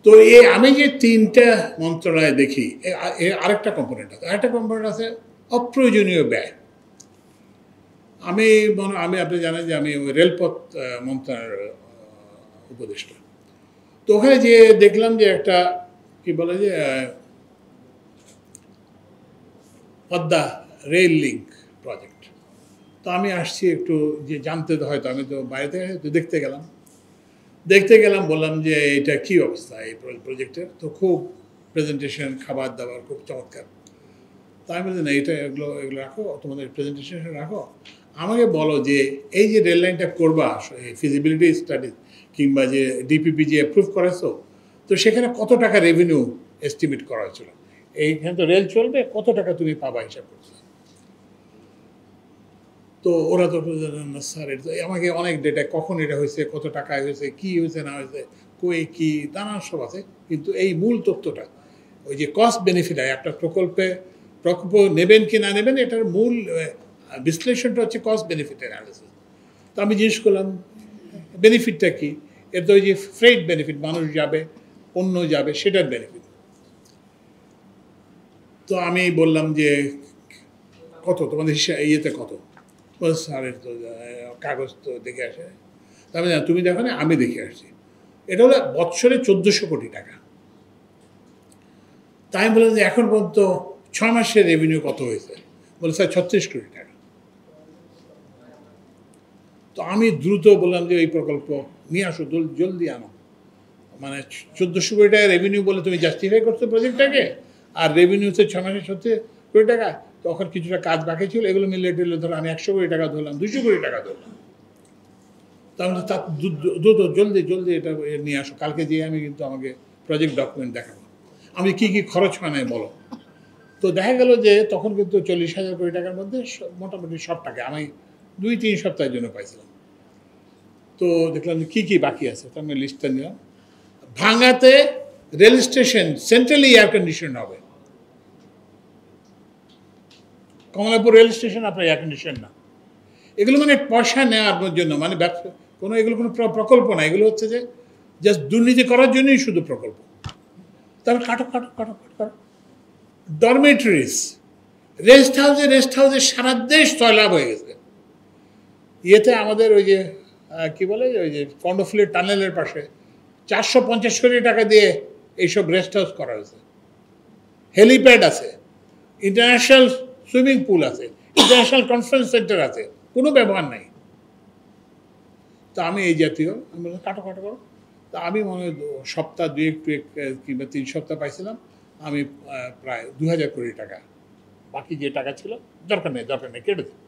তো আমি যে ৩টা মন্ত্রণালয় দেখি, আরেকটা কম্পোনেন্ট আছে, আরেকটা কম্পোনেন্ট আছে অপ্রয়োজনীয় ব্যয়। আমি আপনি জানেন যে আমি ওই রেলপথ মন্ত্রণালয়ের উপদেষ্টা। তো ওখানে যে দেখলাম যে একটা কি বলে যে পদ্মা রেল লিঙ্ক প্রজেক্ট। তো আমি আসছি একটু যে জানতে, তো হয়তো আমি তো বাইরে থেকে দেখতে গেলাম, বললাম যে এটা কি অবস্থা এই প্রজেক্টের। তো খুব প্রেজেন্টেশন, খাবার দাবার খুব চমৎকার। তো আমি বলছি না, এগুলো রাখো, তোমাদের প্রেজেন্টেশন রাখো, আমাকে বলো যে এই যে রেল লাইনটা করবা, ফিজিবিলিটি স্টাডি কিংবা যে ডিপিপি যে অ্যাপ্রুভ করেছো, তো সেখানে কত টাকা রেভিনিউ এস্টিমেট করা হয়েছিল, এইখানে তো রেল চলবে, কত টাকা তুমি পাবা হিসাব করছো। তো ওরা তো স্যার এটা আমাকে অনেক ডেটা, কখন এটা হয়েছে, কত টাকায় হয়েছে, কী হয়েছে না হয়েছে, কই কী নানান সব আছে, কিন্তু এই মূল তথ্যটা ওই যে কস্ট বেনিফিট হয় একটা প্রকল্প নেবেন কি না নেবেন, এটার মূল বিশ্লেষণটা হচ্ছে কস্ট বেনিফিট অ্যানালিসিস। তো আমি জিজ্ঞেস করলাম বেনিফিটটা কী, এর তো ওই যে ফ্রেড বেনিফিট, মানুষ যাবে, পণ্য যাবে, সেটার বেনিফিট। তো আমি বললাম যে কত তোমাদের ইয়েতে কত, স্যারের তো কাগজ তো দেখে আসে। তবে না, তুমি দেখো না, আমি দেখে আসছি, এটা হলো বৎসরে 1400 কোটি টাকা। তাই আমি বললাম যে এখন পর্যন্ত 6 মাসের রেভিনিউ কত হয়েছে, বলে স্যার 36 কোটি টাকা। তো আমি দ্রুত বললাম যে এই প্রকল্প নিয়ে আসো, জলদি আনো। মানে 1400 কোটি টাকা রেভিনিউ বলে তুমি জাস্টিফাই করছো প্রজেক্টটাকে, আর রেভিনিউ হচ্ছে 6 মাসে 36 কোটি টাকা। তখন কিছুটা কাজ বাকি ছিল, এগুলো মিলিয়ে টিলে ধরো আমি 100 কোটি টাকা ধরলাম, 200 কোটি টাকা ধরলাম। তাহলে তার দ্রুত জলদি এটা নিয়ে আসো, কালকে যেয়ে আমি কিন্তু আমাকে প্রজেক্ট ডকুমেন্ট দেখাবো, আমি কি কি খরচ হয় নাই বলো। তো দেখা গেল যে তখন কিন্তু 40,000 কোটি টাকার মধ্যে মোটামুটি সব টাকা আমি 2-3 সপ্তাহের জন্য পাইছিলাম। তো দেখলাম যে কী কী বাকি আছে, তো আমি লিস্টটা নিলাম। ভাঙাতে rail station centrally air condition হবে, কমলাপুর রেল স্টেশন আপনার এয়ার কন্ডিশন না। এগুলো মানে পয়সা নেওয়ার জন্য, মানে ব্যবসা কোনো প্রকল্প না, এগুলো হচ্ছে যে জাস্ট দুর্নীতি করার জন্যই শুধু প্রকল্প। তারপর কাটো। ডরমেটরিজ, রেস্ট হাউসে সারা দেশ তয়লাভ হয়ে গেছে। ইয়েতে আমাদের ওই যে কি বলে ওই যে কর্ণফুলীর টানেলের পাশে 450 কোটি টাকা দিয়ে এইসব রেস্ট হাউস করা হয়েছে। হেলিপ্যাড আছে, ইন্টারন্যাশনাল সুইমিং পুল আছে, ইন্টারন্যাশনাল কনফারেন্স সেন্টার আছে, কোনো ব্যবহার নাই। তো আমি এই জাতীয় আমি বললাম কাটো করো। তা আমি মনে হয় সপ্তাহ 2 কিংবা 3 সপ্তাহ পাইছিলাম, আমি প্রায় 2000 কোটি টাকা, বাকি যে টাকা ছিল দরকার নেই কেটে দিই।